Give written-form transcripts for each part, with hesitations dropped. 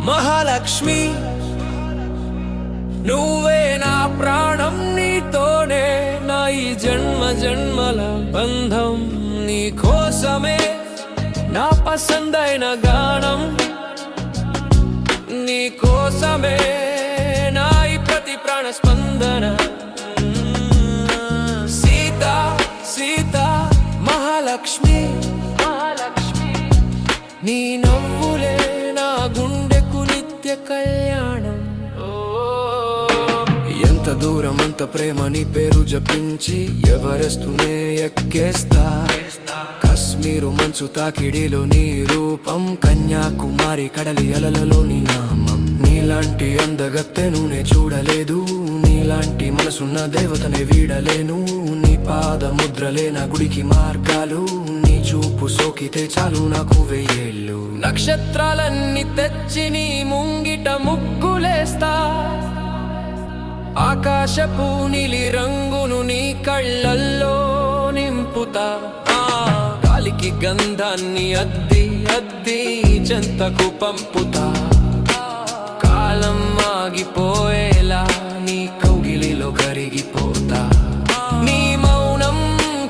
మహాలక్ష్మి నువ్వే నా ప్రాణం, నీతోనే నా ఈ జన్మ జన్మల బంధం. నీ కోసమే నా పసందైన గానం, నీ కోసమే నా ఈ ప్రతి ప్రాణ స్పందన. సీతా సీతా మహాలక్ష్మి, నీ నవ్వులే నా గుండెకు నిత్య కళ్యాణం. ఎంత దూరం అంత ప్రేమ నీ పేరు జపించి ఎవరెస్తునే ఎక్కేస్తా. కశ్మీరు మంచు తాకిడిలో నీ రూపం, కన్యాకుమారి కడలి అలలలో నీ నామం. నీలాంటి అందగత్తెను నే చూడలేదు, నీలాంటి మనసున్న దేవతనే వీడలేను. నీ పాద ముద్రలే నా గుడికి మార్గాలు, నీ చూపు సోకితే చాలు నాకు 1000 ఏళ్ళు. నక్షత్రాలన్నీ తెచ్చి నీ ముంగిట ముగ్గులేస్తా, ఆకాశపు నీలి రంగును నీ కళ్ళల్లో నింపుతా. గాలికి గంధాన్ని అద్ది అద్ది చెంతకు పంపుతా, కాలం ఆగిపోయేలా నీ కౌగిలిలో కరిగిపోతా. నీ మౌనం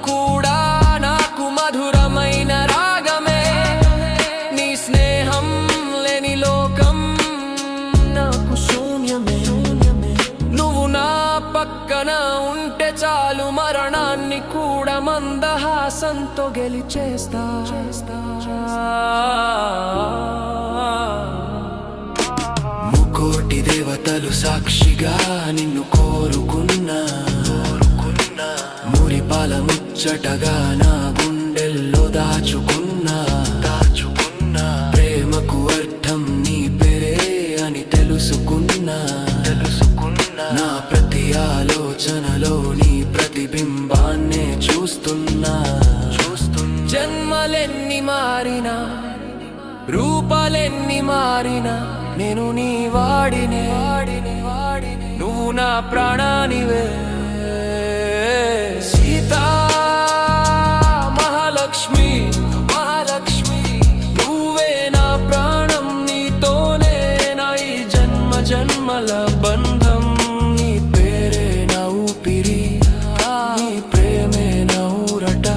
కూడా నాకు మధురమైన రాగమే, నీ స్నేహం లేని లోకం నాకు శూన్యమే. నువ్వు నా పక్కన ఉంటే చాలు, మరణాన్ని కూడా మందహాసంతో గెలిచేస్తా. ముకోటి దేవతలు సాక్షిగా నిన్ను కోరుకున్నా, మురిపాల ముచ్చటగా నా గుండెల్లో దాచుకున్నా. ప్రేమకు అర్థం నీ పేరే అని తెలుసుకున్నా. నా ప్రతి ఆలోచనలో నీ ప్రతిబింబాన్నే చూస్తున్నా. జన్మలెన్ని మారినా, రూపాలెన్ని మారినా, నేను నీ వాడినే. నువ్వు నా ప్రాణానివే. సీతా మహాలక్ష్మి, నువ్వే నా ప్రాణం, నీతోనే నా ఈ జన్మ జన్మల బంధం. నీ పేరే నా ఊపిరి, నీ ప్రేమే నా ఊరట,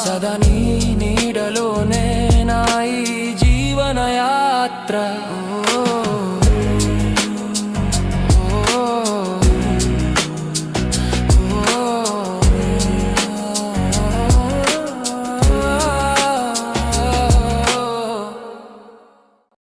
సదా నీ నీడలోనే నా ఈ జీవన యాత్ర.